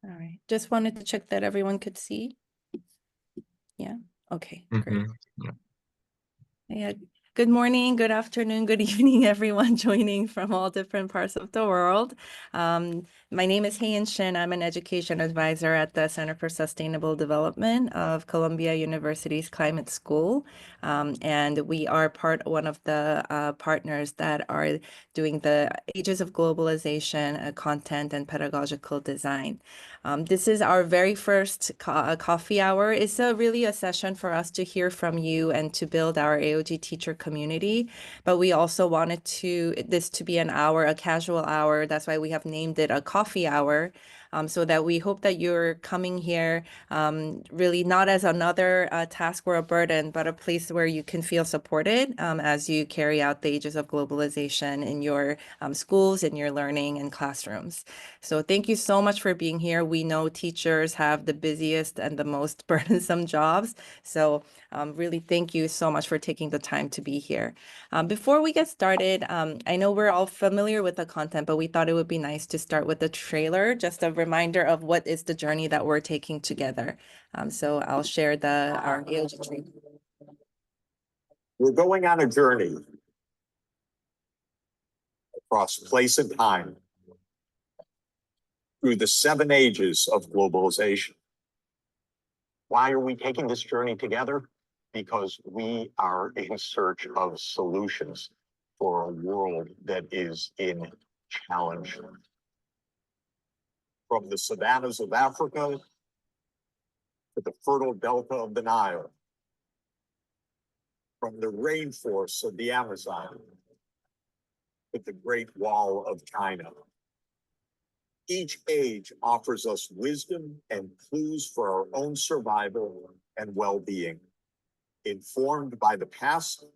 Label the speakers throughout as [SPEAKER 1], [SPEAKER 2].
[SPEAKER 1] All right. Just wanted to check that everyone could see. Yeah. Okay, great.
[SPEAKER 2] Yeah.
[SPEAKER 1] Yeah. Good morning, good afternoon, good evening, everyone joining from all different parts of the world. My name is Heian Shin. I'm an education advisor at the Center for Sustainable Development of Columbia University's Climate School. And we are one of the partners that are doing the Ages of Globalization content and pedagogical design. This is our very first coffee hour. It's really a session for us to hear from you and to build our AOG teacher community. But we also wanted this to be an hour, a casual hour. That's why we have named it a coffee hour. So that we hope that you're coming here really not as another task or a burden, but a place where you can feel supported as you carry out the Ages of Globalization in your schools, in your learning and classrooms. So thank you so much for being here. We know teachers have the busiest and the most burdensome jobs. So really thank you so much for taking the time to be here. Before we get started, I know we're all familiar with the content, but we thought it would be nice to start with the trailer, just a reminder of what is the journey that we're taking together. So I'll share our AOG trailer.
[SPEAKER 3] We're going on a journey across place and time through the 7 ages of globalization. Why are we taking this journey together? Because we are in search of solutions for a world that is in challenge. From the savannas of Africa to the fertile delta of the Nile, from the rainforests of the Amazon to the Great Wall of China. Each age offers us wisdom and clues for our own survival and well-being. Informed by the past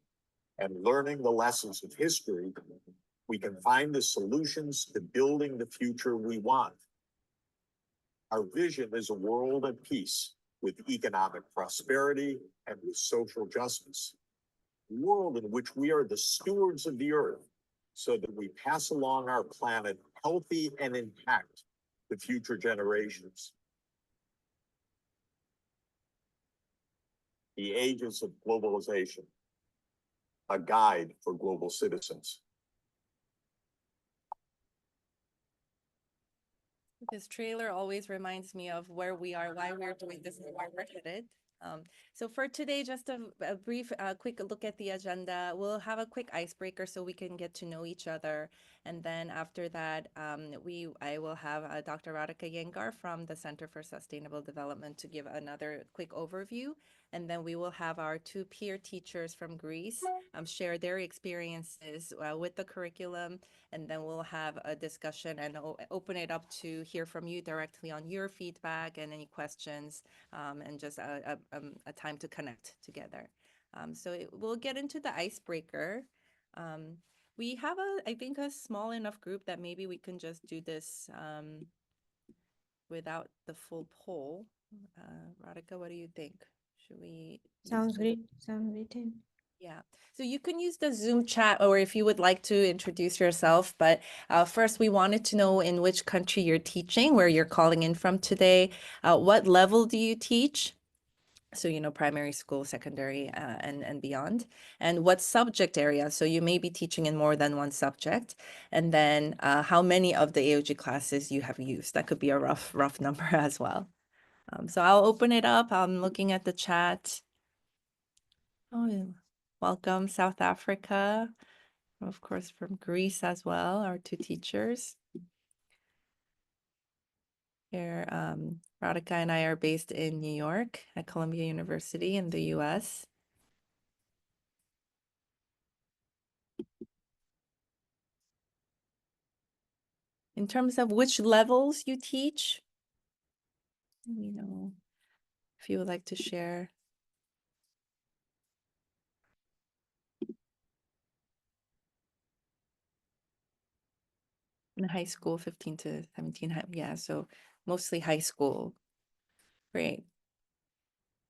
[SPEAKER 3] and learning the lessons of history, we can find the solutions to building the future we want. Our vision is a world at peace with economic prosperity and with social justice. A world in which we are the stewards of the earth so that we pass along our planet healthy and intact to future generations. The Ages of Globalization, a guide for global citizens.
[SPEAKER 1] This trailer always reminds me of where we are, why we're doing this, and where we're headed. So for today, just a brief, quick look at the agenda. We'll have a quick icebreaker so we can get to know each other. And then after that, I will have Dr. Radhika Yengar from the Center for Sustainable Development to give another quick overview. And then we will have our 2 peer teachers from Greece share their experiences with the curriculum. And then we'll have a discussion and open it up to hear from you directly on your feedback and any questions, and just a time to connect together. So we'll get into the icebreaker. We have I think a small enough group that maybe we can just do this without the full poll. Radhika, what do you think? Should we?
[SPEAKER 4] Sounds great. Sounds great.
[SPEAKER 1] Yeah, so you can use the Zoom chat, or if you would like to introduce yourself. But first, we wanted to know in which country you're teaching, where you're calling in from today. What level do you teach? So, primary school, secondary, and beyond. And what subject area? So you may be teaching in more than one subject. And then how many of the AOG classes you have used. That could be a rough number as well. So I'll open it up. I'm looking at the chat. Oh, welcome, South Africa. Of course, from Greece as well, our 2 teachers. Here, Radhika and I are based in New York at Columbia University in the US. In terms of which levels you teach, if you would like to share. In high school, 15 to 17, yeah, so mostly high school. Great.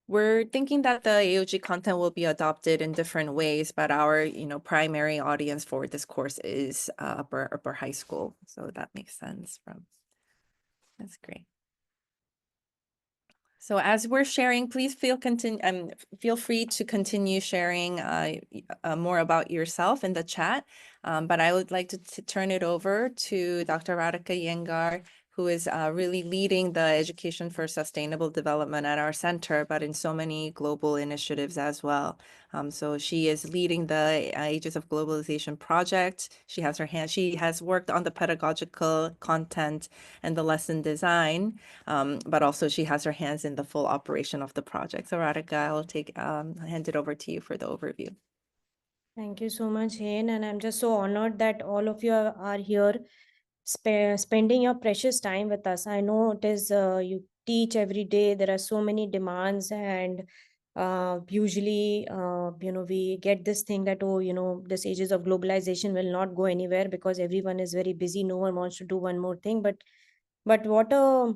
[SPEAKER 1] We're thinking that the AOG content will be adopted in different ways, but our primary audience for this course is upper high school. So that makes sense. That's great. So as we're sharing, please feel free to continue sharing more about yourself in the chat. But I would like to turn it over to Dr. Radhika Yengar, who is really leading the education for sustainable development at our center, but in so many global initiatives as well. So she is leading the Ages of Globalization project. She has worked on the pedagogical content and the lesson design, but also she has her hands in the full operation of the project. So Radhika, I'll hand it over to you for the overview.
[SPEAKER 4] Thank you so much, Hain, and I'm just so honored that all of you are here spending your precious time with us. I know it is you teach every day. There are so many demands, and usually, we get this thing that, oh, this ages of globalization will not go anywhere because everyone is very busy. No one wants to do one more thing, but what a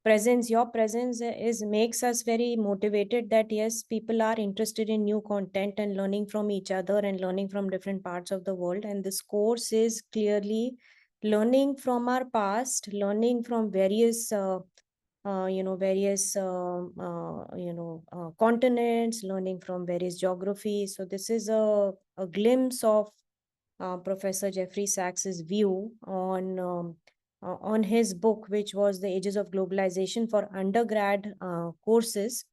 [SPEAKER 4] presence your presence is makes us very motivated that yes, people are interested in new content and learning from each other and learning from different parts of the world. And this course is clearly learning from our past, learning from various continents, learning from various geographies. So this is a glimpse of Professor Jeffrey Sachs's view on his book, which was The Ages of Globalization for undergrad courses.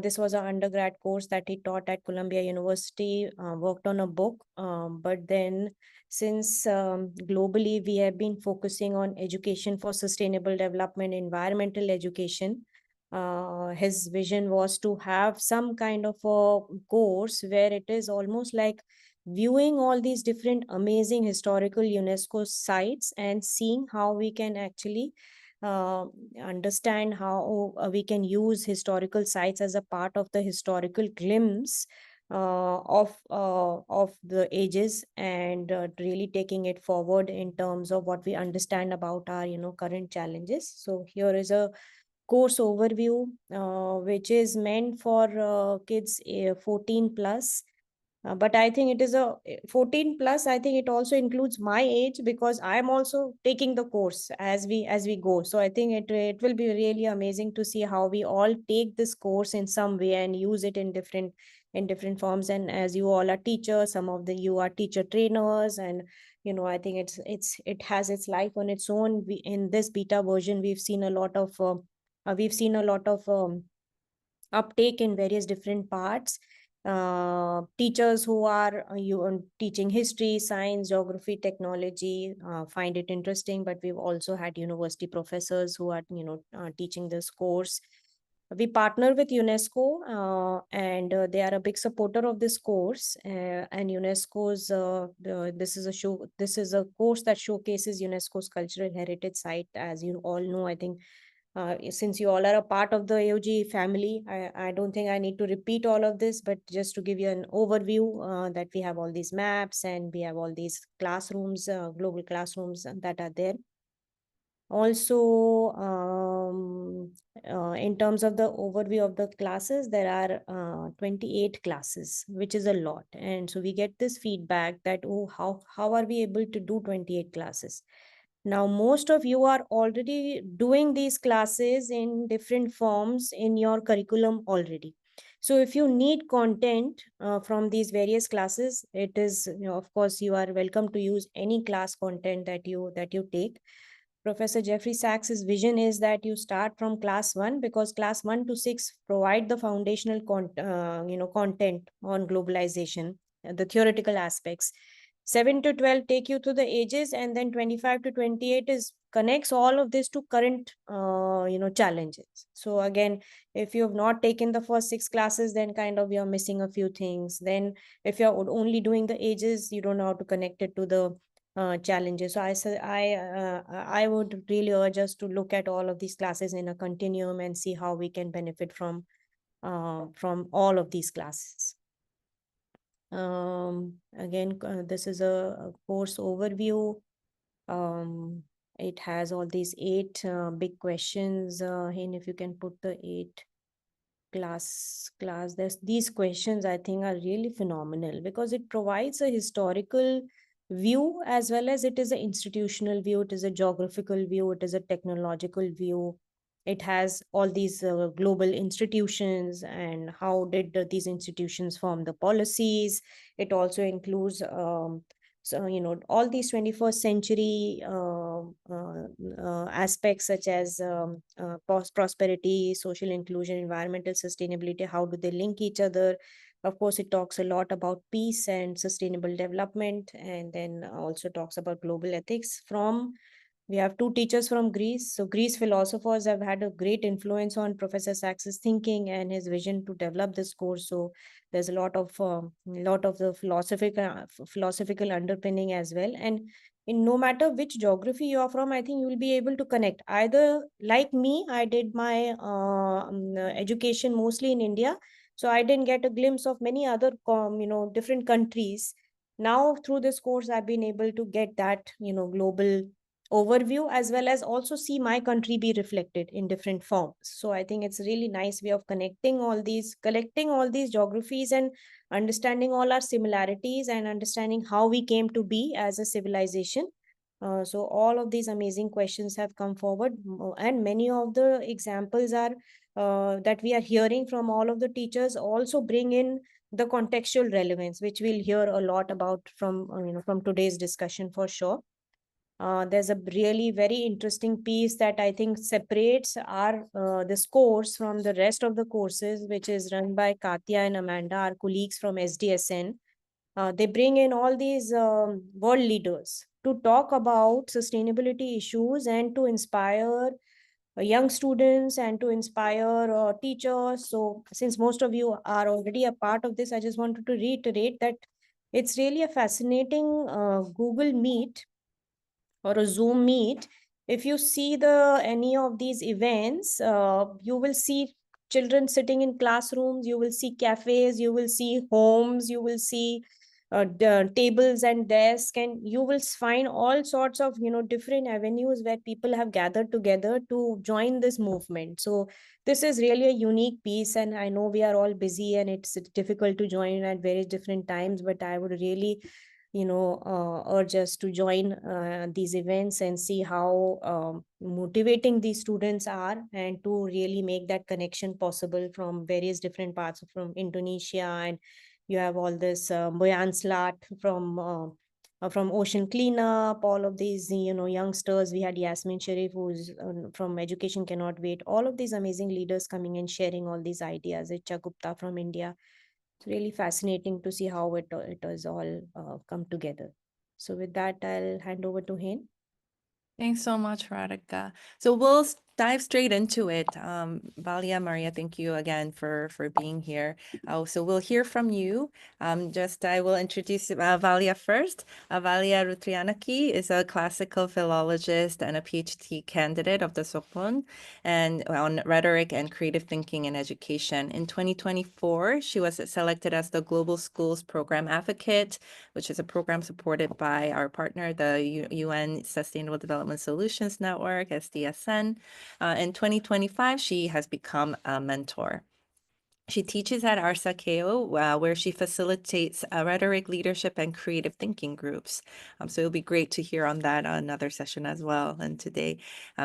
[SPEAKER 4] This was an undergrad course that he taught at Columbia University, worked on a book. But then, since globally we have been focusing on education for sustainable development, environmental education, his vision was to have some kind of a course where it is almost like viewing all these different amazing historical UNESCO sites and seeing how we can actually uh, understand how we can use historical sites as a part of the historical glimpse of the ages, and really taking it forward in terms of what we understand about our current challenges. So here is a course overview which is meant for kids 14 plus, but I think it is a 14 plus. I think it also includes my age because I am also taking the course as we go. So I think it will be really amazing to see how we all take this course in some way and use it in different forms. And as you all are teachers, some of you are teacher trainers, and I think it has its life on its own. In this beta version, we've seen a lot of uptake in various different parts. Teachers who are teaching history, science, geography, technology find it interesting, but we've also had university professors who are teaching this course. We partner with UNESCO, and they are a big supporter of this course. And UNESCO's this is a course that showcases UNESCO's cultural heritage site. As you all know, I think since you all are a part of the AOG family, I don't think I need to repeat all of this, but just to give you an overview that we have all these maps and we have all these classrooms, global classrooms that are there. Also, in terms of the overview of the classes, there are 28 classes, which is a lot. And so we get this feedback that, oh, how are we able to do 28 classes? Now, most of you are already doing these classes in different forms in your curriculum already. So if you need content from these various classes, it is, of course, you are welcome to use any class content that you take. Professor Jeffrey Sachs's vision is that you start from class 1, because class 1 to 6 provide the foundational content on globalization, the theoretical aspects. 7 to 12 take you to the ages, and then 25 to 28 is connects all of this to current challenges. So again, if you have not taken the first 6 classes, then kind of you're missing a few things. Then if you're only doing the ages, you don't know how to connect it to the challenges. So I would really urge us to look at all of these classes in a continuum and see how we can benefit from all of these classes. Again, this is a course overview. It has all these 8 big questions. And if you can put the 8 class, there's these questions I think are really phenomenal because it provides a historical view as well as it is an institutional view, it is a geographical view, it is a technological view. it has all these global institutions and how did these institutions form the policies. It also includes so all these 21st century aspects such as prosperity, social inclusion, environmental sustainability. How do they link each other? Of course, it talks a lot about peace and sustainable development, and then also talks about global ethics. From We have two teachers from Greece. So Greece philosophers have had a great influence on Professor Sachs's thinking and his vision to develop this course. So there's a lot of the philosophical underpinning as well. And in no matter which geography you are from, I think you will be able to connect. Either like me, I did my education mostly in India, so I didn't get a glimpse of many other different countries. Now through this course, I've been able to get that global overview, as well as also see my country be reflected in different forms. So I think it's a really nice way of collecting all these geographies and understanding all our similarities and understanding how we came to be as a civilization. So all of these amazing questions have come forward, and many of the examples are that we are hearing from all of the teachers also bring in the contextual relevance, which we'll hear a lot about from today's discussion for sure. There's a really very interesting piece that I think separates our this course from the rest of the courses, which is run by Katya and Amanda, our colleagues from SDSN. They bring in all these world leaders to talk about sustainability issues and to inspire young students and to inspire teachers. So since most of you are already a part of this, I just wanted to reiterate that it's really a fascinating Google Meet or a Zoom meet. If you see any of these events, you will see children sitting in classrooms, you will see cafes, you will see homes, you will see tables and desks, and you will find all sorts of different avenues where people have gathered together to join this movement. So this is really a unique piece, and I know we are all busy and it's difficult to join at various different times, but I would really urge us to join these events and see how motivating these students are, and to really make that connection possible from various different parts from Indonesia. And you have all this Boyan Slat from Ocean Cleanup, all of these youngsters. We had Yasmin Sharif, who's from Education Cannot Wait. All of these amazing leaders coming and sharing all these ideas. Icha Gupta from India. It's really fascinating to see how it has all come together. So with that, I'll hand over to Hain.
[SPEAKER 1] Thanks so much, Radhika. So we'll dive straight into it. Valia, Maria, thank you again for being here. So we'll hear from you. I will introduce Valia first. Valia Rutrianaki is a classical philologist and a PhD candidate of the Sorbonne and on rhetoric and creative thinking in education. In 2024, she was selected as the Global Schools Program Advocate, which is a program supported by our partner, the UN Sustainable Development Solutions Network, SDSN. In 2025, she has become a mentor. She teaches at Arsakeo, where she facilitates rhetoric, leadership, and creative thinking groups. So it'll be great to hear on that another session as well. And today,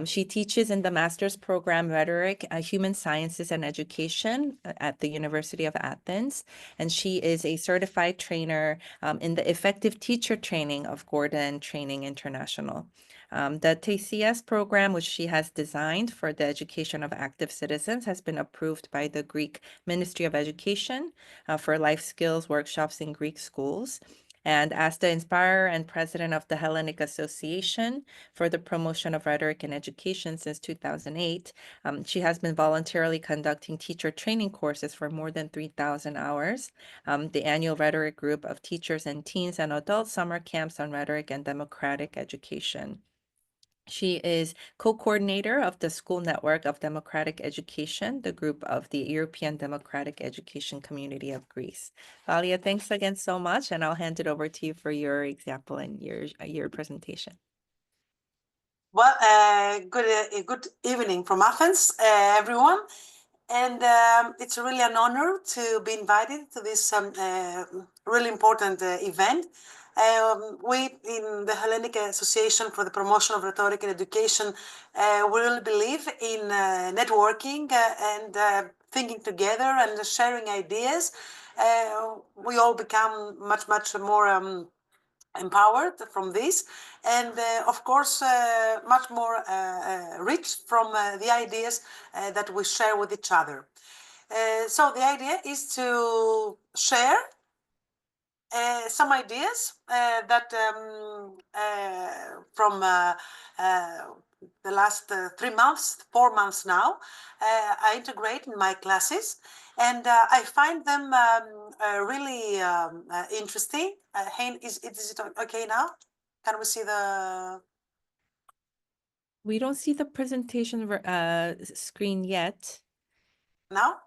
[SPEAKER 1] she teaches in the master's program Rhetoric, Human Sciences and Education at the University of Athens. And she is a certified trainer in the effective teacher training of Gordon Training International. The TCS program, which she has designed for the education of active citizens, has been approved by the Greek Ministry of Education for life skills workshops in Greek schools. And as the inspirer and president of the Hellenic Association for the Promotion of Rhetoric in Education since 2008, she has been voluntarily conducting teacher training courses for more than 3,000 hours. The annual rhetoric group of teachers and teens and adult summer camps on rhetoric and democratic education. She is co-coordinator of the School Network of Democratic Education, the group of the European Democratic Education Community of Greece. Valia, thanks again so much, and I'll hand it over to you for your example and your presentation.
[SPEAKER 2] Well, good evening from Athens, everyone. And it's really an honor to be invited to this really important event. We in the Hellenic Association for the Promotion of Rhetoric in Education, we really believe in networking and thinking together and sharing ideas. We all become much more empowered from this, and of course much more rich from the ideas that we share with each other. So the idea is to share some ideas that from the last 3 months, 4 months now, I integrate in my classes, and I find them really interesting. Hein, is it okay now? Can we see the...
[SPEAKER 1] We don't see the presentation screen yet.
[SPEAKER 2] Now?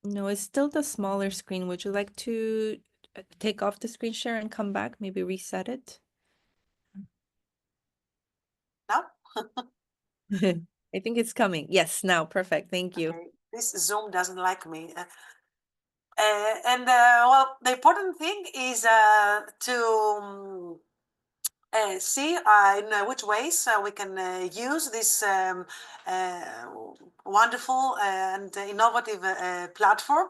[SPEAKER 1] No, it's still the smaller screen. Would you like to take off the screen share and come back? Maybe reset it?
[SPEAKER 2] Now?
[SPEAKER 1] I think it's coming. Yes, now. Perfect. Thank you.
[SPEAKER 2] Okay. This Zoom doesn't like me. Well, the important thing is to see in which ways we can use this wonderful and innovative platform.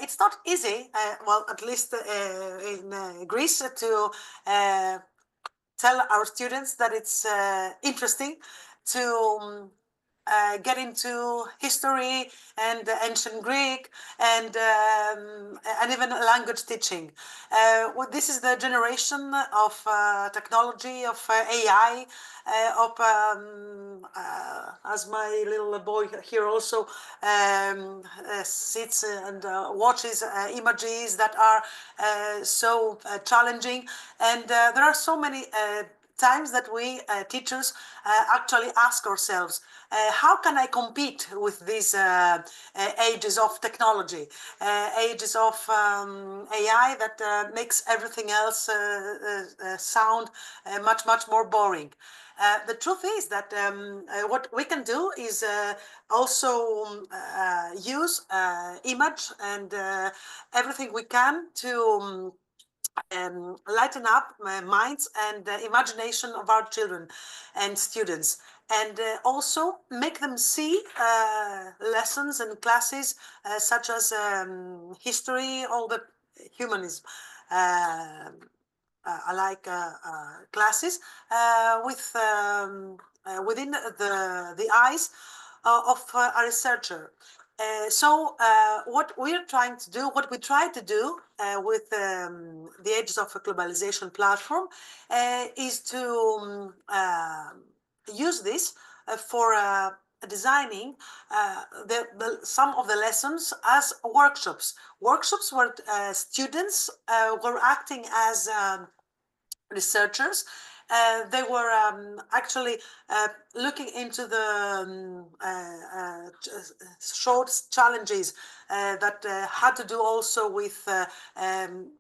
[SPEAKER 2] It's not easy, well, at least in Greece, to tell our students that it's interesting to get into history and ancient Greek and even language teaching. Well, this is the generation of technology, of AI, as my little boy here also sits and watches images that are so challenging. And there are so many times that we teachers actually ask ourselves, how can I compete with these ages of technology, ages of AI that makes everything else sound much more boring? The truth is that what we can do is also use image and everything we can to lighten up minds and imagination of our children and students, and also make them see lessons and classes such as history, all the humanism, alike classes with within the eyes of a researcher. What we're trying to do, what we try to do with the Ages of Globalization platform is to use this for designing some of the lessons as workshops. Workshops where students were acting as researchers. They were actually looking into the short challenges that had to do also with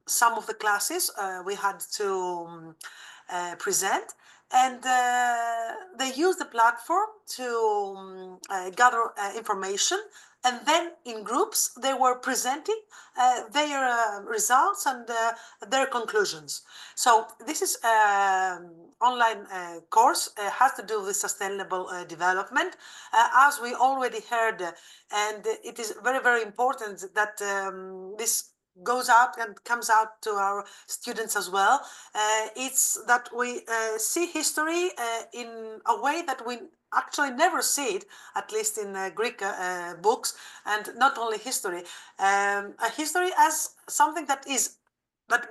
[SPEAKER 2] some of the classes we had to present. And they used the platform to gather information, and then in groups they were presenting their results and their conclusions. So this is online course has to do with sustainable development, as we already heard, and it is very important that this goes out and comes out to our students as well. It's that we see history in a way that we actually never see it, at least in Greek books, and not only history. A history as something that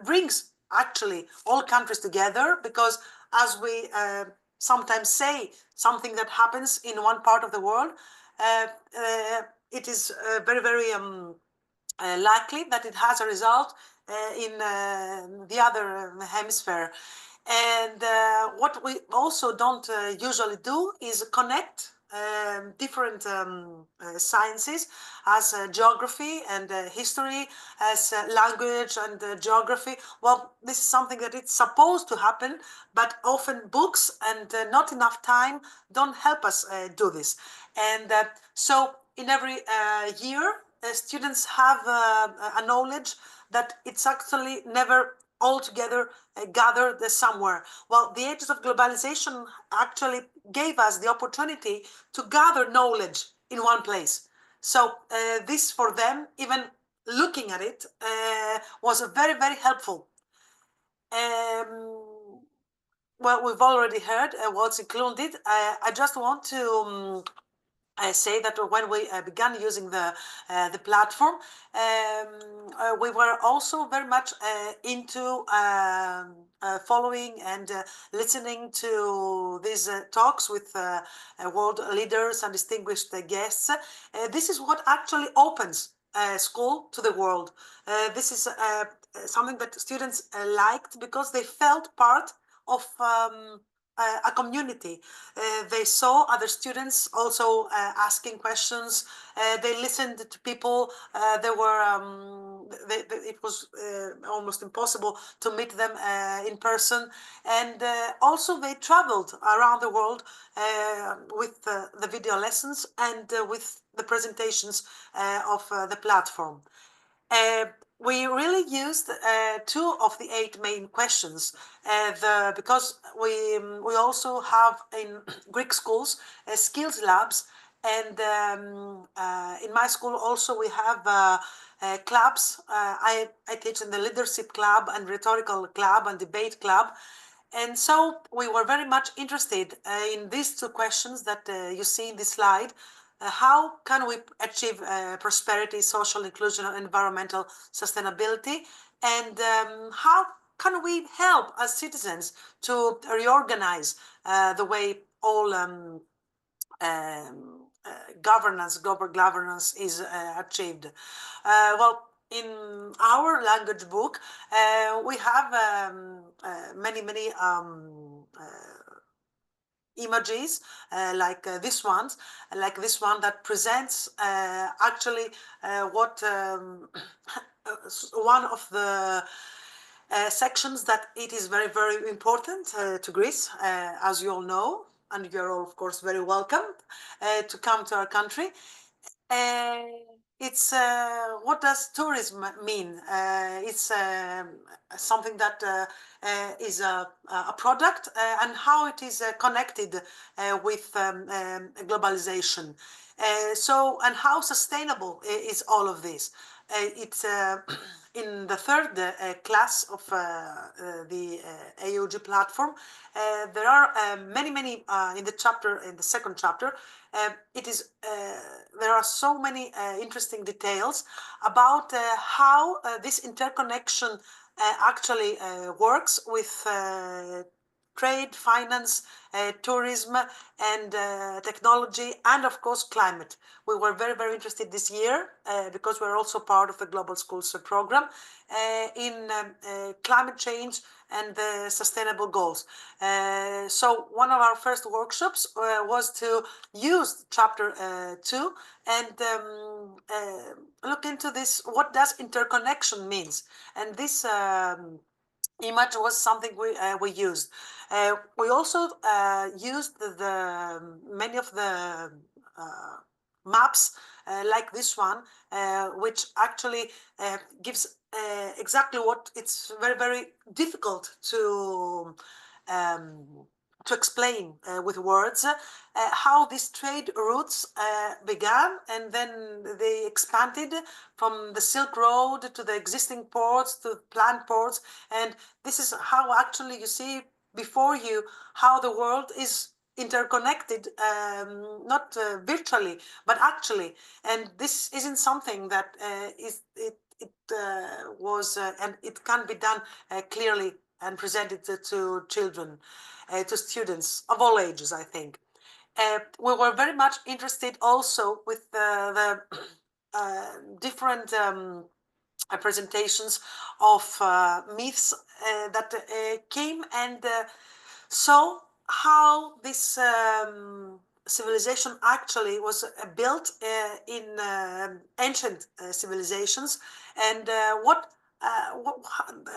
[SPEAKER 2] brings actually all countries together, because as we sometimes say, something that happens in one part of the world, it is very likely that it has a result in the other hemisphere. And what we also don't usually do is connect different sciences, as geography and history, as language and geography. Well, this is something that it's supposed to happen, but often books and not enough time don't help us do this. And so in every year, students have a knowledge that it's actually never all together gathered somewhere. Well, the ages of globalization actually gave us the opportunity to gather knowledge in one place. So this for them, even looking at it, was very, very helpful. Well, we've already heard what's included. I just want to I say that when we began using the platform, we were also very much into following and listening to these talks with world leaders and distinguished guests. This is what actually opens school to the world. This is something that students liked because they felt part of a community. They saw other students also asking questions. They listened to people. It was almost impossible to meet them in person. And also they traveled around the world with the video lessons and with the presentations of the platform. Uh, we really used two of the eight main questions because we also have in Greek schools skills labs, and in my school also we have clubs. I teach in the leadership club and rhetorical club and debate club. And so we were very much interested in these two questions that you see in this slide. How can we achieve prosperity, social inclusion, and environmental sustainability? And how can we help as citizens to reorganize the way all global governance is achieved? Well, in our language book, we have many images like this one that presents actually what one of the sections that it is very important to Greece, as you all know, and you're all of course very welcome to come to our country. Uh, it's what does tourism mean? It's something that is a product and how it is connected with globalization. And how sustainable is all of this? It's in the third class of the AOG platform. There are many in the second chapter. It is there are so many interesting details about how this interconnection actually works with trade, finance, tourism, and technology, and of course climate. We were very interested this year because we're also part of the Global Schools program in climate change and the sustainable goals. So one of our first workshops was to use chapter 2 and look into this, what does interconnection means? And this image was something we used. We also used many of the maps like this one, which actually gives exactly what it's very difficult um, to explain with words, how these trade routes began, and then they expanded from the Silk Road to the existing ports to planned ports. And this is how actually you see before you how the world is interconnected, not virtually, but actually. And this isn't something that was, and it can be done clearly and presented to children, to students of all ages, I think. We were very much interested also with the different presentations of myths that came and saw how this civilization actually was built in ancient civilizations, and what,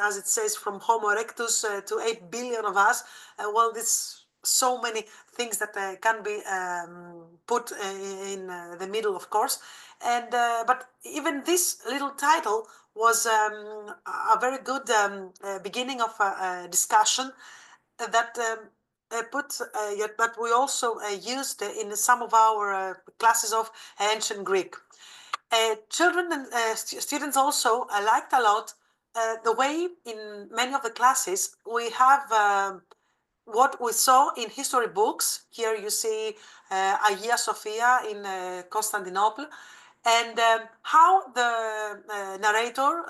[SPEAKER 2] as it says, from Homo erectus to 8 billion of us, well, this so many things that can be put in the middle, of course. And but even this little title was a very good beginning of a discussion that that we also used in some of our classes of ancient Greek. Children and students also liked a lot the way in many of the classes we have what we saw in history books. Here you see Hagia Sophia in Constantinople, and how the narrator,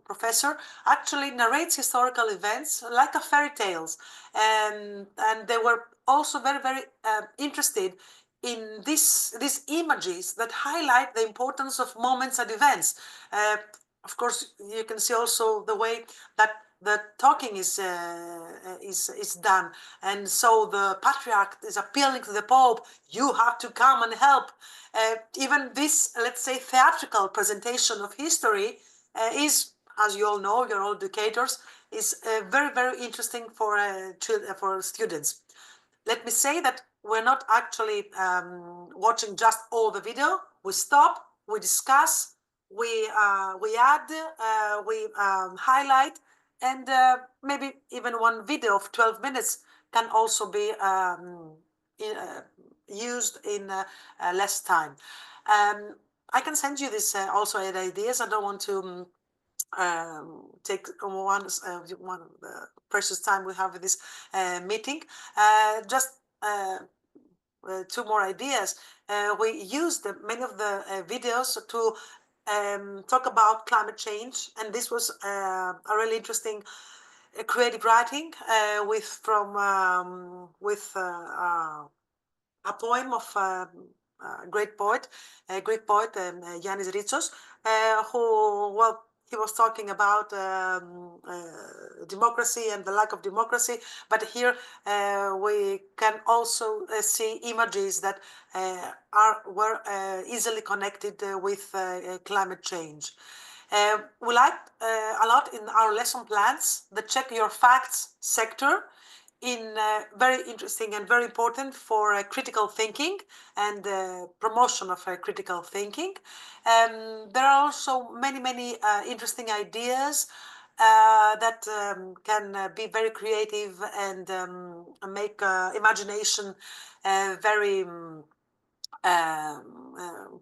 [SPEAKER 2] professor, actually narrates historical events like a fairy tales. And they were also very, very interested in these images that highlight the importance of moments and events. Of course, you can see also the way that the talking is done, and so the patriarch is appealing to the Pope. You have to come and help. Even this, let's say, theatrical presentation of history is, as you all know, you're all educators, is very, very interesting for students. Let me say that we're not actually watching just all the video. We stop, we discuss, we add, we highlight, and maybe even one video of 12 minutes can also be used in less time. I can send you this also ideas. I don't want to take one of the precious time we have with this meeting. Just two more ideas. We used many of the videos to talk about climate change, and this was a really interesting creative writing with a poem of a great poet, a Greek poet, Yannis Ritsos, who, well, he was talking about democracy and the lack of democracy, but here we can also see images that were easily connected with climate change. We liked a lot in our lesson plans the Check Your Facts sector, in very interesting and very important for critical thinking and promotion of critical thinking. There are also many, many interesting ideas that can be very creative and make imagination very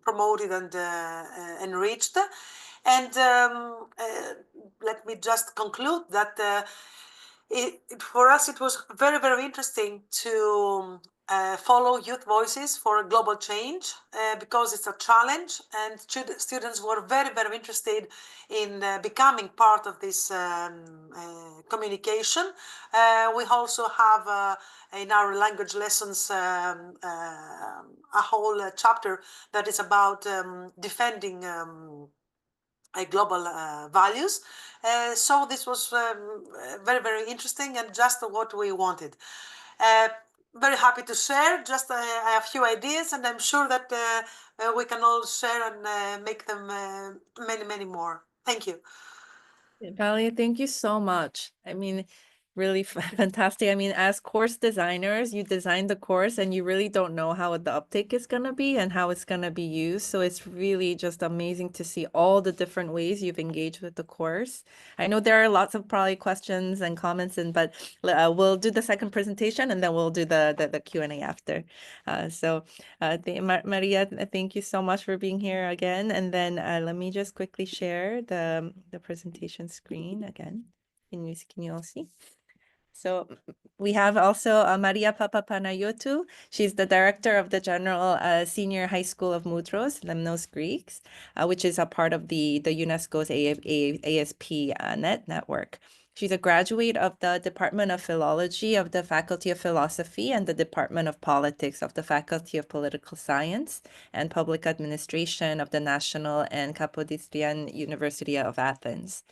[SPEAKER 2] promoted and enriched. And let me just conclude that for us, it was very, very interesting to follow Youth Voices for Global Change because it's a challenge, and students were very, very interested in becoming part of this communication. We also have in our language lessons a whole chapter that is about defending global values. So this was very, very interesting and just what we wanted. Very happy to share just a few ideas, and I'm sure that we can all share and make them many, many more. Thank you.
[SPEAKER 1] Valia, thank you so much. I mean, really fantastic. I mean, as course designers, you design the course and you really don't know how the uptake is going to be and how it's going to be used. So it's really just amazing to see all the different ways you've engaged with the course. I know there are lots of probably questions and comments, but we'll do the second presentation and then we'll do the Q&A after. Maria, thank you so much for being here again. And then let me just quickly share the presentation screen again. Can you all see? So we have also Maria Papapanayotou. She's the director of the General Senior High School of Moudros, Lemnos Greeks, which is a part of the UNESCO's ASP net network. She's a graduate of the Department of Philology of the Faculty of Philosophy and the Department of Politics of the Faculty of Political Science and Public Administration of the National and Kapodistrian University of Athens.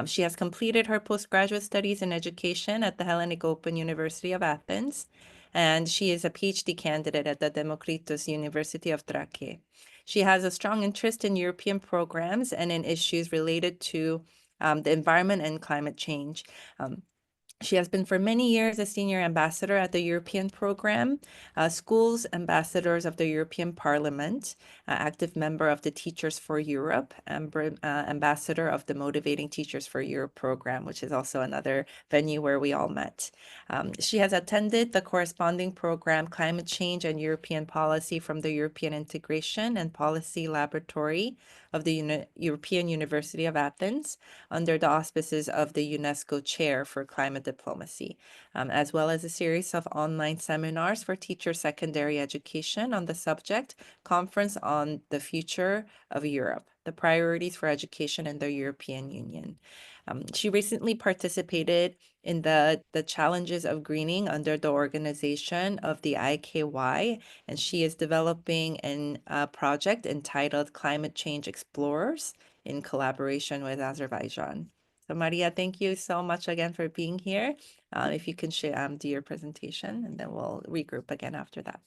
[SPEAKER 1] She has completed her postgraduate studies in education at the Hellenic Open University of Athens, and she is a PhD candidate at the Demokritos University of Trake. She has a strong interest in European programs and in issues related to the environment and climate change. She has been for many years a senior ambassador at the European program, Schools Ambassadors of the European Parliament, active member of the Teachers for Europe, and ambassador of the Motivating Teachers for Europe program, which is also another venue where we all met. She has attended the corresponding program Climate Change and European Policy from the European Integration and Policy Laboratory of the European University of Athens under the auspices of the UNESCO Chair for Climate Diplomacy, as well as a series of online seminars for teacher secondary education on the subject, Conference on the Future of Europe, the Priorities for Education in the European Union. She recently participated in the challenges of greening under the organization of the IKY, and she is developing a project entitled Climate Change Explorers in collaboration with Azerbaijan. So Maria, thank you so much again for being here. If you can share, do your presentation, and then we'll regroup again after that.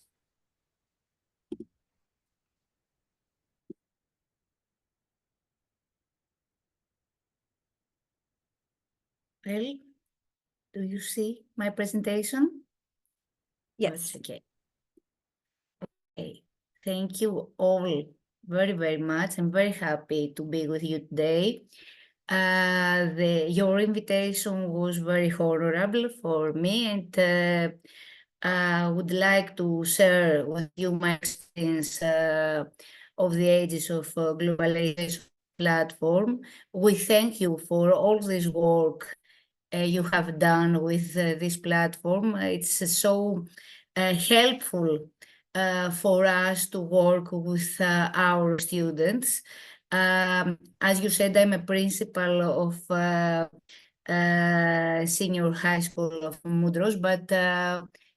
[SPEAKER 5] Well, do you see my presentation?
[SPEAKER 1] Yes.
[SPEAKER 5] Okay. Okay. Thank you all very, very much. I'm very happy to be with you today. Your invitation was very honorable for me, and I would like to share with you my experience of the ages of globalization platform. We thank you for all this work you have done with this platform. It's so helpful for us to work with our students. As you said, I'm a principal of senior high school of Moudros, but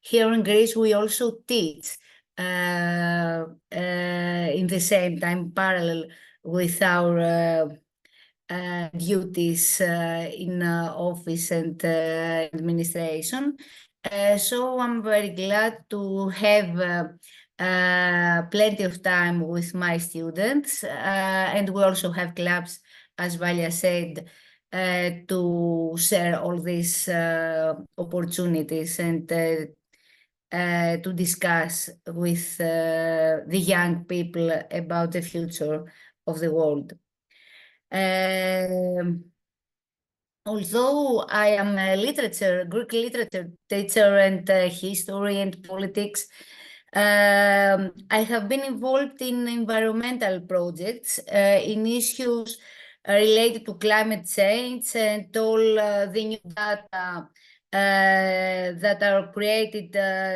[SPEAKER 5] here in Greece we also teach in the same time, parallel with our duties in office and administration. So I'm very glad to have plenty of time with my students, and we also have clubs, as Valia said, to share all these opportunities and to discuss with the young people about the future of the world. Although I am a Greek literature teacher and history and politics, I have been involved in environmental projects, in issues related to climate change and all the new data that are created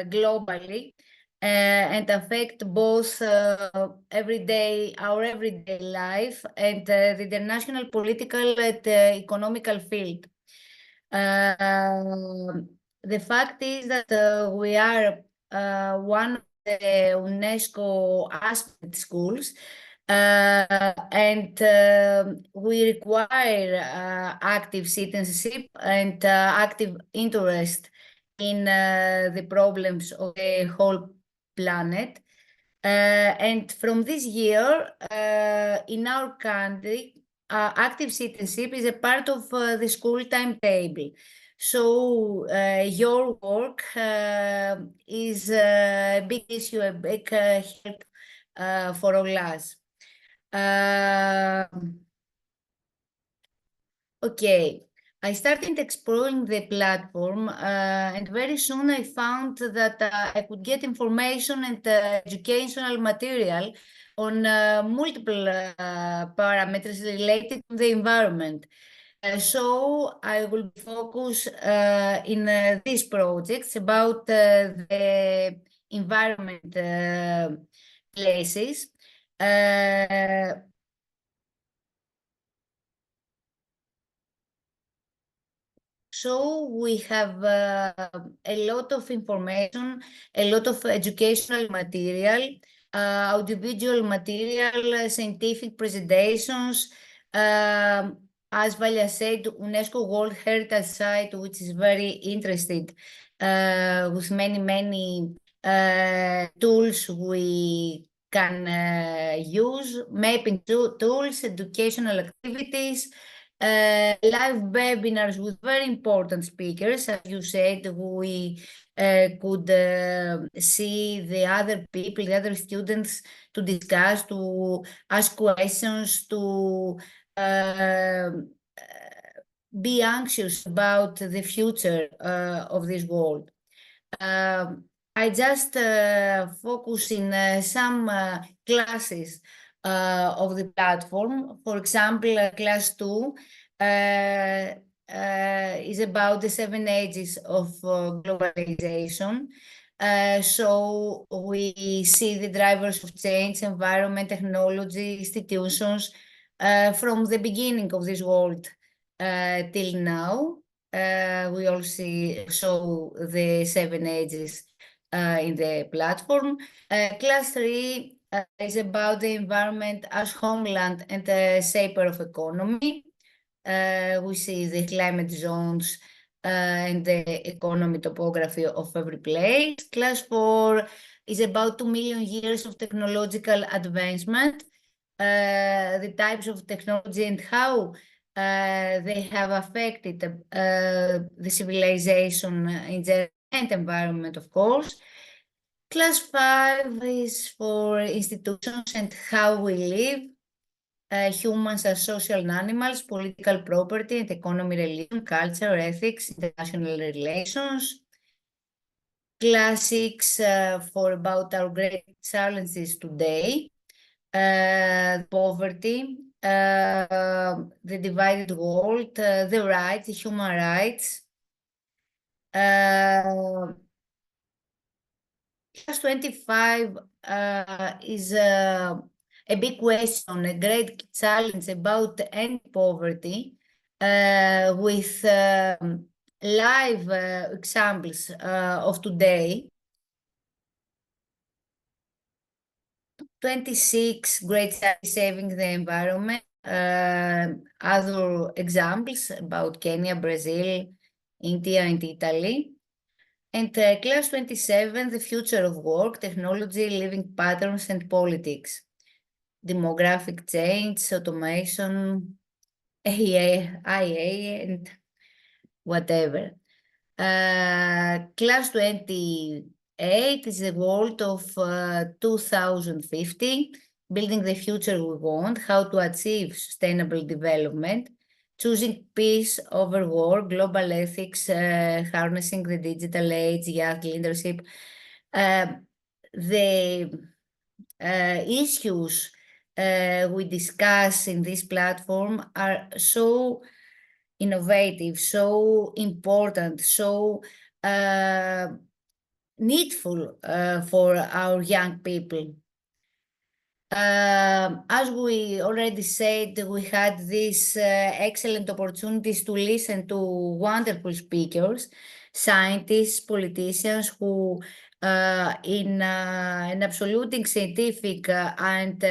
[SPEAKER 5] globally and affect both our everyday life and the international political and economical field. The fact is that we are one of the UNESCO aspect schools, and we require active citizenship and active interest in the problems of the whole planet. And from this year, in our country, active citizenship is a part of the school timetable. So your work is a big issue, a big help for all us. Okay, I started exploring the platform, and very soon I found that I could get information and educational material on multiple parameters related to the environment. So I will focus in these projects about the environment places. So we have a lot of information, a lot of educational material, audiovisual material, scientific presentations. As Valia said, UNESCO World Heritage Site, which is very interested with many tools we can use, mapping tools, educational activities, live webinars with very important speakers. As you said, we could see the other people, the other students to discuss, to ask questions, to be anxious about the future of this world. I just focus in some classes of the platform. For example, class 2 is about the 7 ages of globalization. So we see the drivers of change, environment, technology, institutions from the beginning of this world till now. We also show the 7 ages in the platform. Class 3 is about the environment as homeland and a shaper of economy. We see the climate zones and the economy topography of every place. Class 4 is about 2 million years of technological advancement, the types of technology and how they have affected the civilization in general and environment, of course. Class 5 is for institutions and how we live. Humans are social animals, political property and economy, religion, culture, ethics, international relations. Class 6 for about our great challenges today. Poverty, the divided world, the rights, the human rights. Class 25 is a big question, a great challenge about end poverty with live examples of today. 26, great saving the environment. Other examples about Kenya, Brazil, India, and Italy. And class 27, the future of work, technology, living patterns, and politics. Demographic change, automation, IA, and whatever. Class 28 is the world of 2050, building the future we want, how to achieve sustainable development, choosing peace over war, global ethics, harnessing the digital age, young leadership. The issues we discuss in this platform are so innovative, so important, so needful for our young people. As we already said, we had these excellent opportunities to listen to wonderful speakers, scientists, politicians who in an absolute scientific and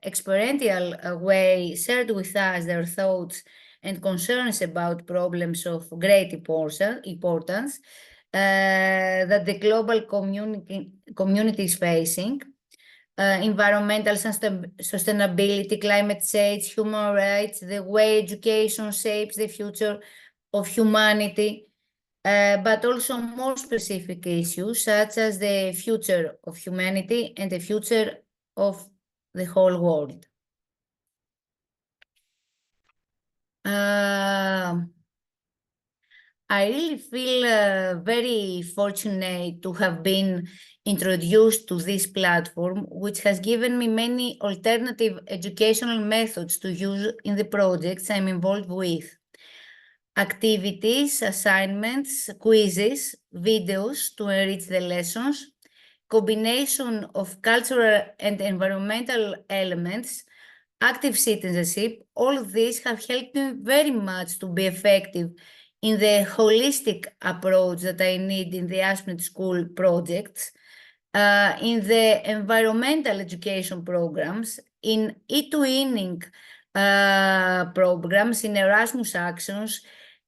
[SPEAKER 5] experiential way shared with us their thoughts and concerns about problems of great importance that the global community is facing. Environmental sustainability, climate change, human rights, the way education shapes the future of humanity, but also more specific issues such as the future of humanity and the future of the whole world. I really feel very fortunate to have been introduced to this platform, which has given me many alternative educational methods to use in the projects I'm involved with. Activities, assignments, quizzes, videos to enrich the lessons, combination of cultural and environmental elements, active citizenship, all of these have helped me very much to be effective in the holistic approach that I need in the Aspen School projects, in the environmental education programs, in e-twinning programs, in Erasmus actions,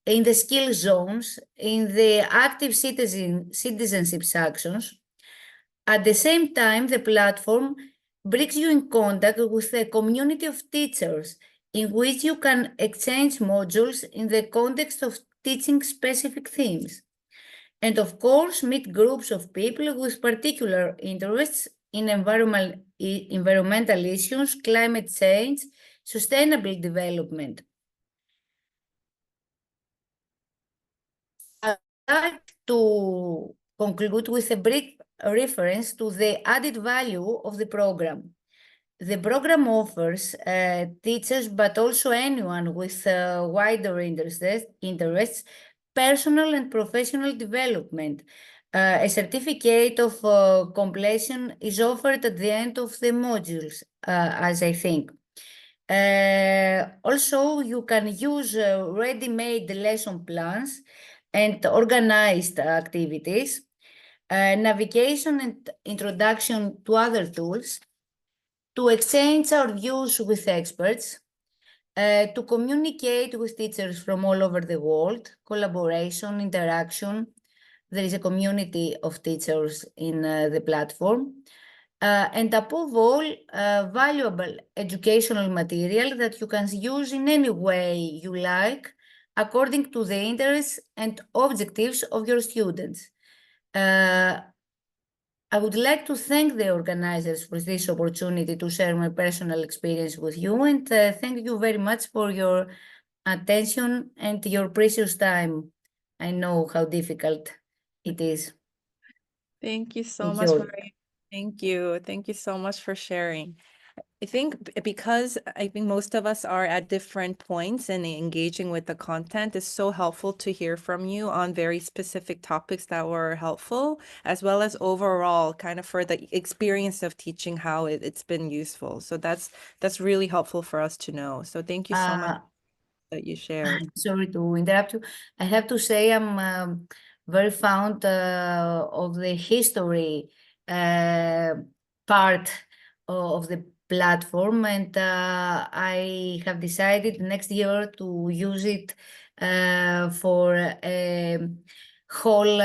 [SPEAKER 5] in the skill zones, in the active citizenship actions. At the same time, the platform brings you in contact with a community of teachers in which you can exchange modules in the context of teaching specific themes. And of course, meet groups of people with particular interests in environmental issues, climate change, sustainable development. I'd like to conclude with a brief reference to the added value of the program. The program offers teachers, but also anyone with wider interests, personal and professional development. A certificate of completion is offered at the end of the modules, as I think. Also, you can use ready-made lesson plans and organized activities, navigation and introduction to other tools, to exchange our views with experts, to communicate with teachers from all over the world, collaboration, interaction. There is a community of teachers in the platform. And above all, valuable educational material that you can use in any way you like, according to the interests and objectives of your students. I would like to thank the organizers for this opportunity to share my personal experience with you, and thank you very much for your attention and your precious time. I know how difficult it is.
[SPEAKER 1] Thank you so
[SPEAKER 5] Thank
[SPEAKER 1] much,
[SPEAKER 5] you.
[SPEAKER 1] Maria. Thank you. Thank you so much for sharing. I think because I think most of us are at different points in engaging with the content, it's so helpful to hear from you on very specific topics that were helpful, as well as overall kind of for the experience of teaching, how it's been useful. So that's really helpful for us to know. So thank you so much that you shared.
[SPEAKER 5] Sorry to interrupt you. I have to say I'm very fond of the history part of the platform, and I have decided next year to use it for a whole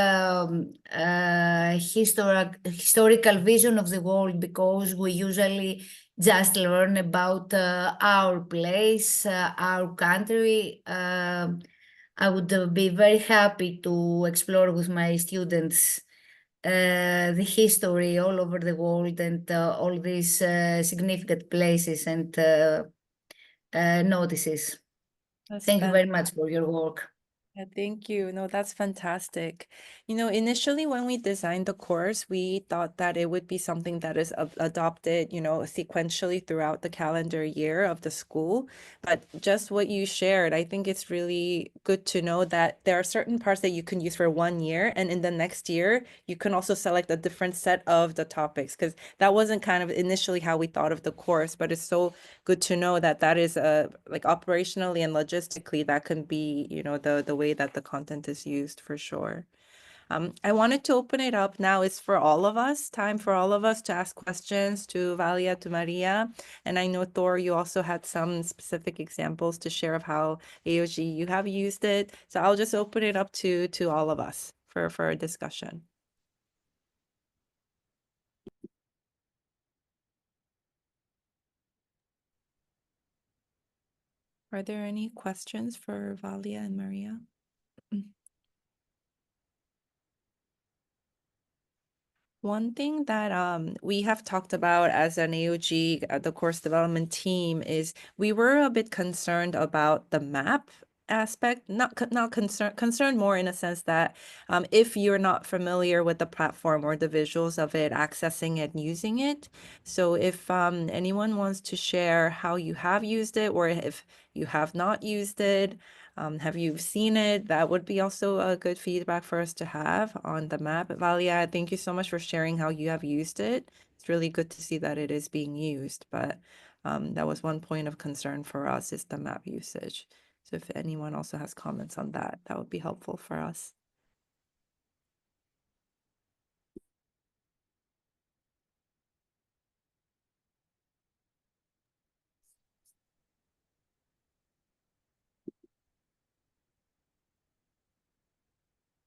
[SPEAKER 5] historical vision of the world, because we usually just learn about our place, our country. I would be very happy to explore with my students the history all over the world, and all these significant places and notices.
[SPEAKER 1] That's
[SPEAKER 5] Thank you very much for your work.
[SPEAKER 1] Yeah, thank you. No, that's fantastic. You know, initially when we designed the course, we thought that it would be something that is adopted, you know, sequentially throughout the calendar year of the school. But just what you shared, I think it's really good to know that there are certain parts that you can use for 1 year, and in the next year, you can also select a different set of the topics, because that wasn't kind of initially how we thought of the course, but it's so good to know that that is like operationally and logistically that can be, you know, the way that the content is used for sure. I wanted to open it up now. It's for all of us, time for all of us to ask questions to Valia, to Maria. And I know, Thor, you also had some specific examples to share of how AOG you have used it. So I'll just open it up to all of us for a discussion. Are there any questions for Valia and Maria? One thing that we have talked about as an AOG, the course development team, is we were a bit concerned about the map aspect, not concerned more in a sense that if you're not familiar with the platform or the visuals of it, accessing it and using it. So if anyone wants to share how you have used it, or if you have not used it, have you seen it? That would be also a good feedback for us to have on the map. Valia, thank you so much for sharing how you have used it. It's really good to see that it is being used, but that was one point of concern for us, is the map usage. So if anyone also has comments on that, that would be helpful for us.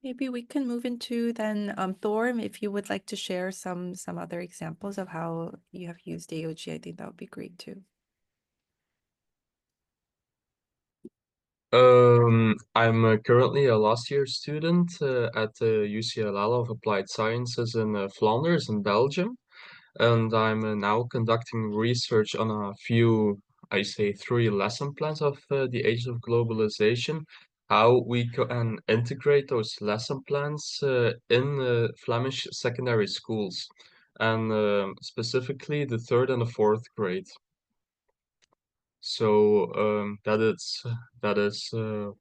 [SPEAKER 1] Maybe we can move into then Thor, if you would like to share some other examples of how you have used AOG, I think that would be great too.
[SPEAKER 6] I'm currently a last year student at the UCLL of Applied Sciences in Flanders in Belgium, and I'm now conducting research on a few, I say, three lesson plans of the Age of Globalization, how we can integrate those lesson plans in Flemish secondary schools, and specifically the third and the fourth grade. So that is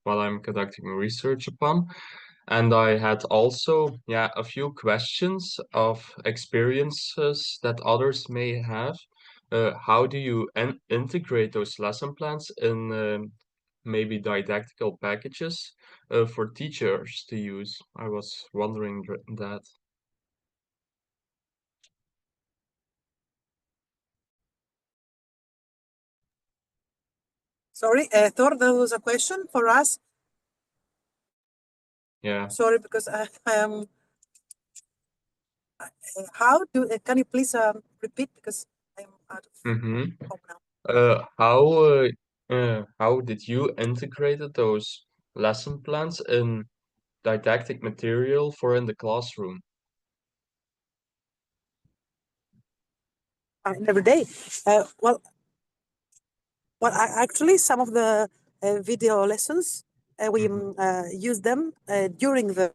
[SPEAKER 6] what I'm conducting research upon. And I had also, yeah, a few questions of experiences that others may have. How do you integrate those lesson plans in maybe didactical packages for teachers to use? I was wondering that.
[SPEAKER 2] Sorry, Thor, there was a question for us.
[SPEAKER 6] Yeah.
[SPEAKER 2] Sorry, because I am. How do? Can you please repeat, because I'm out of
[SPEAKER 6] Mm-hmm.
[SPEAKER 2] home now.
[SPEAKER 6] How did you integrate those lesson plans in didactic material for in the classroom?
[SPEAKER 2] Every day. Actually, some of the video lessons we use them during the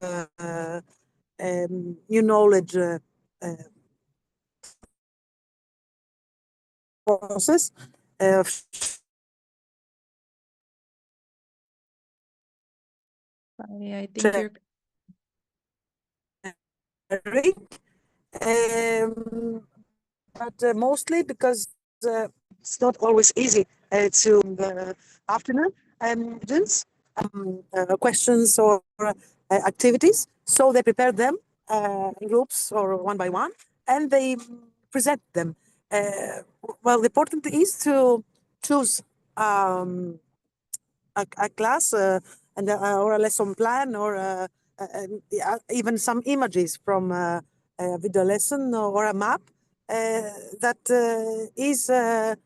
[SPEAKER 2] new knowledge process.
[SPEAKER 1] I think you're.
[SPEAKER 2] But mostly because it's not always easy to the afternoon students questions or activities. So they prepare them in groups or one by one, and they present them. Well, the important is to choose a class and or a lesson plan or even some images from a video lesson or a map that is, as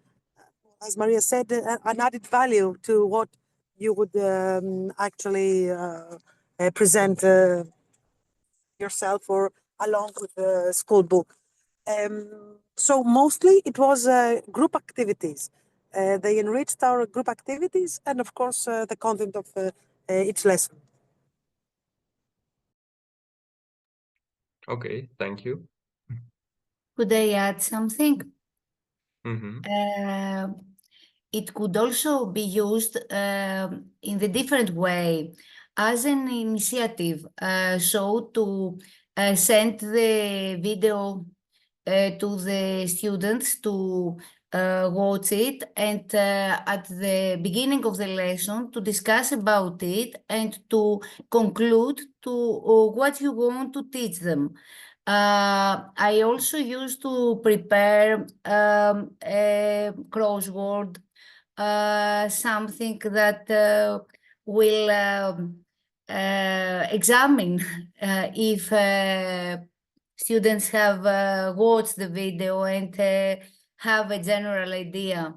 [SPEAKER 2] Maria said, an added value to what you would actually present yourself or along with the school book. So mostly it was group activities. They enriched our group activities and, of course, the content of each lesson.
[SPEAKER 6] Okay, thank you.
[SPEAKER 5] Could I add something?
[SPEAKER 6] Mm-hmm.
[SPEAKER 5] It could also be used in the different way as an initiative, so to send the video to the students to watch it, and at the beginning of the lesson to discuss about it and to conclude to what you want to teach them. I also used to prepare a crossword, something that will examine if students have watched the video and have a general idea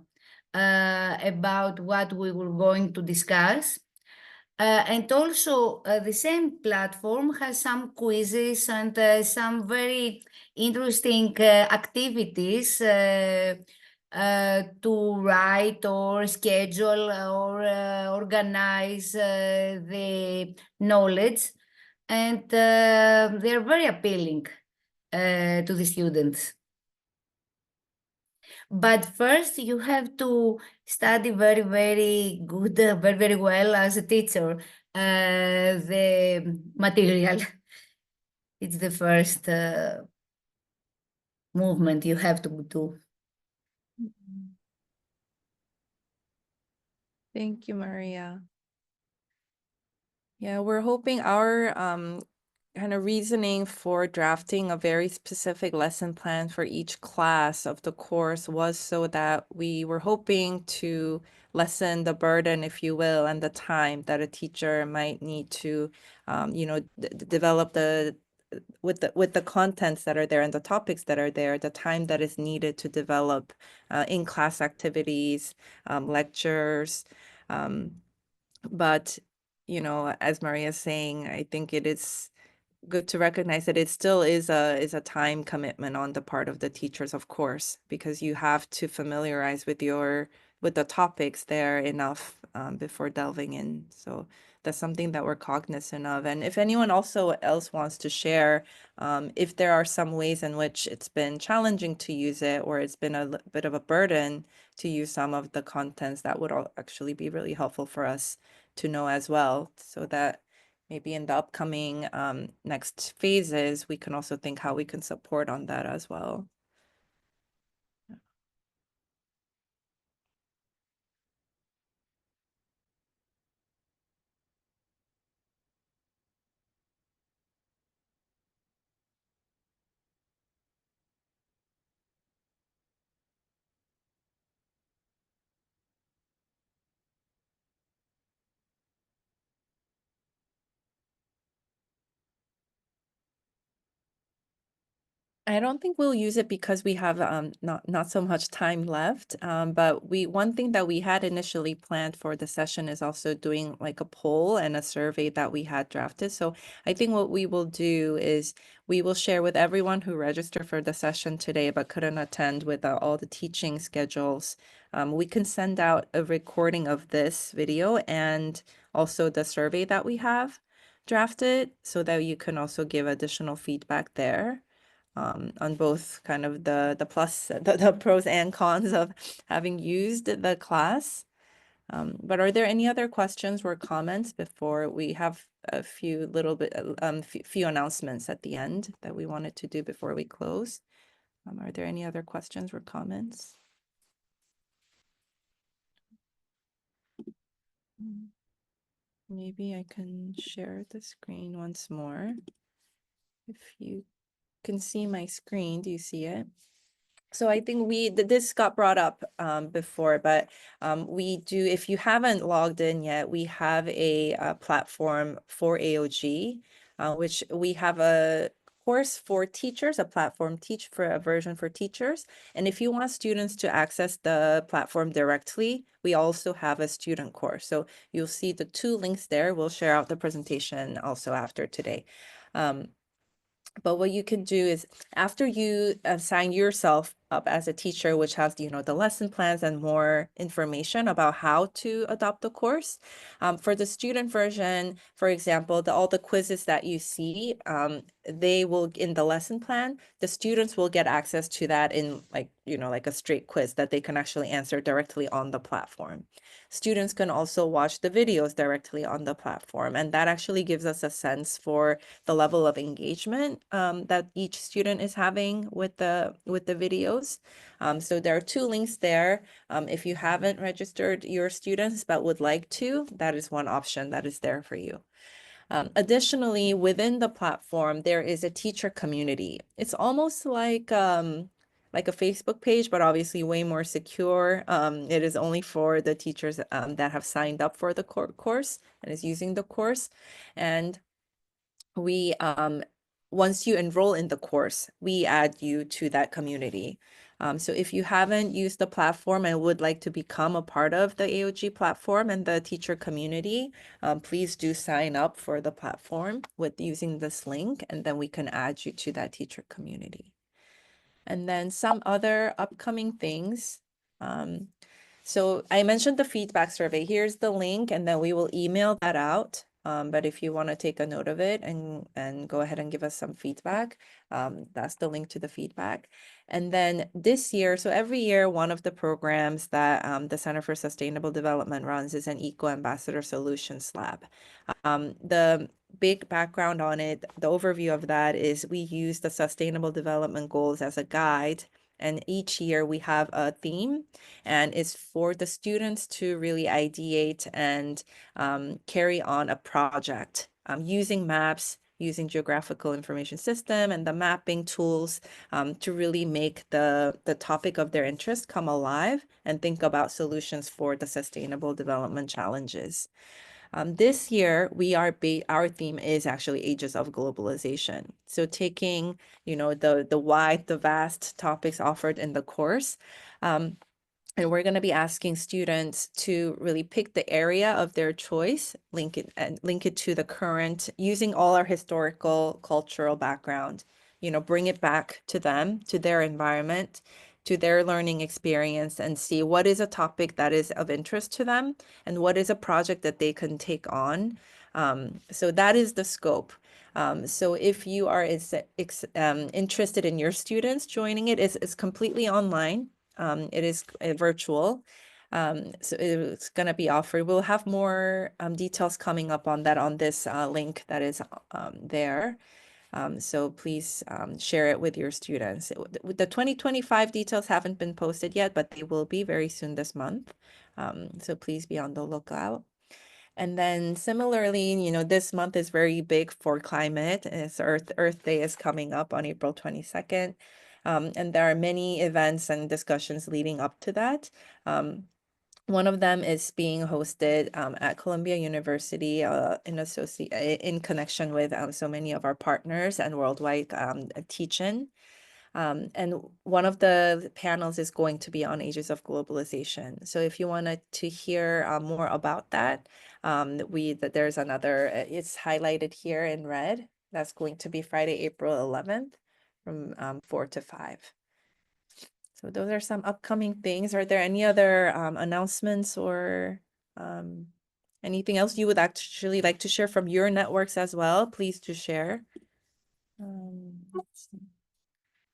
[SPEAKER 5] about what we were going to discuss. And also, the same platform has some quizzes and some very interesting activities to write or schedule or organize the knowledge. And they're very appealing to the students. But first, you have to study very, very good, very, very well as a teacher, the material. It's the first movement you have to do.
[SPEAKER 1] Thank you, Maria. Yeah, we're hoping our kind of reasoning for drafting a very specific lesson plan for each class of the course was so that we were hoping to lessen the burden, if you will, and the time that a teacher might need to, develop with the contents that are there and the topics that are there, the time that is needed to develop in-class activities, lectures, But, as Maria is saying, I think it is good to recognize that it still is a time commitment on the part of the teachers, of course, because you have to familiarize with the topics there enough before delving in. So that's something that we're cognizant of. And if anyone also else wants to share, if there are some ways in which it's been challenging to use it, or it's been a bit of a burden to use some of the contents, that would actually be really helpful for us to know as well, so that maybe in the upcoming next phases, we can also think how we can support on that as well. I don't think we'll use it because we have not so much time left. But one thing that we had initially planned for the session is also doing like a poll and a survey that we had drafted. So I think what we will do is we will share with everyone who registered for the session today but couldn't attend with all the teaching schedules. We can send out a recording of this video and also the survey that we have drafted, so that you can also give additional feedback there on both kind of the plus, the pros and cons of having used the class. But are there any other questions or comments before we have a few few announcements at the end that we wanted to do before we close? Are there any other questions or comments? Maybe I can share the screen once more. If you can see my screen, do you see it? So I think this got brought up before, but we do, if you haven't logged in yet, we have a platform for AOG, which we have a course for teachers, a platform teach for a version for teachers. And if you want students to access the platform directly, we also have a student course. So you'll see the two links there. We'll share out the presentation also after today. But what you can do is, after you sign yourself up as a teacher, which has, the lesson plans and more information about how to adopt the course. For the student version, for example, all the quizzes that you see, they will, in the lesson plan, the students will get access to that in like a straight quiz that they can actually answer directly on the platform. Students can also watch the videos directly on the platform, and that actually gives us a sense for the level of engagement that each student is having with the videos. So there are two links there. If you haven't registered your students but would like to, that is one option that is there for you. Additionally, within the platform, there is a teacher community. It's almost like a Facebook page, but obviously way more secure. It is only for the teachers that have signed up for the course and is using the course. And we once you enroll in the course, we add you to that community. So if you haven't used the platform and would like to become a part of the AOG platform and the teacher community, please do sign up for the platform with using this link, and then we can add you to that teacher community. And then some other upcoming things. So I mentioned the feedback survey. Here's the link, and then we will email that out. But if you want to take a note of it and go ahead and give us some feedback, that's the link to the feedback. And then this year, so every year, one of the programs that the Center for Sustainable Development runs is an Eco Ambassador Solutions Lab. The big background on it, the overview of that is we use the Sustainable Development Goals as a guide. And each year we have a theme, and it's for the students to really ideate and carry on a project using maps, using geographical information system and the mapping tools to really make the topic of their interest come alive and think about solutions for the sustainable development challenges. This year, our theme is actually Ages of Globalization. So taking, the vast topics offered in the course, And we're going to be asking students to really pick the area of their choice, link it to the current, using all our historical, cultural background, bring it back to them, to their environment, to their learning experience, and see what is a topic that is of interest to them and what is a project that they can take on. So that is the scope. So if you are interested in your students joining it, it's completely online. It is virtual. So it's going to be offered. We'll have more details coming up on that on this link that is there. So please share it with your students. The 2025 details haven't been posted yet, but they will be very soon this month. So please be on the lookout. And then similarly, this month is very big for climate. It's Earth Day is coming up on April 22nd. And there are many events and discussions leading up to that. One of them is being hosted at Columbia University in connection with so many of our partners and worldwide teach-in. And one of the panels is going to be on Ages of Globalization. So if you wanted to hear more about that, there's another, it's highlighted here in red. That's going to be Friday, April 11th from 4 to 5. So those are some upcoming things. Are there any other announcements or anything else you would actually like to share from your networks as well? Please do share. Let's see.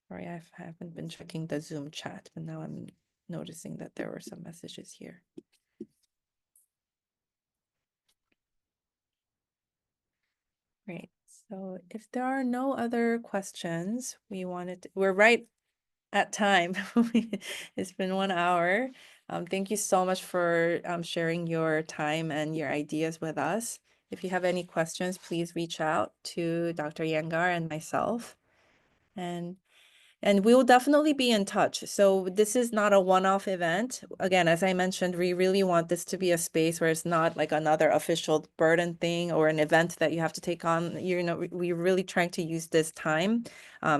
[SPEAKER 1] Sorry, I haven't been checking the Zoom chat, but now I'm noticing that there were some messages here. Great. So if there are no other questions, we're right at time. It's been 1 hour. Thank you so much for sharing your time and your ideas with us. If you have any questions, please reach out to Dr. Yangar and myself. And we will definitely be in touch. So this is not a one-off event. Again, as I mentioned, we really want this to be a space where it's not like another official burden thing or an event that you have to take on. We're really trying to use this time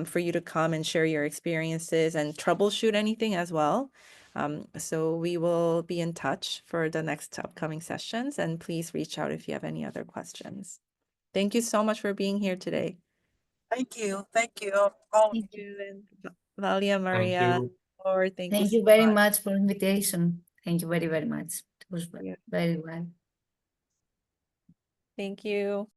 [SPEAKER 1] for you to come and share your experiences and troubleshoot anything as well. So we will be in touch for the next upcoming sessions, and please reach out if you have any other questions. Thank you so much for being here today.
[SPEAKER 2] Thank you. Thank you, all of
[SPEAKER 5] Thank
[SPEAKER 2] you.
[SPEAKER 5] you.
[SPEAKER 1] And Valia,
[SPEAKER 6] Thank
[SPEAKER 1] Maria,
[SPEAKER 6] you.
[SPEAKER 1] or thank you
[SPEAKER 5] Thank
[SPEAKER 1] so
[SPEAKER 5] you very
[SPEAKER 1] much.
[SPEAKER 5] much for invitation. Thank you very, very much. It was
[SPEAKER 1] Yeah.
[SPEAKER 5] very well.
[SPEAKER 1] Thank you.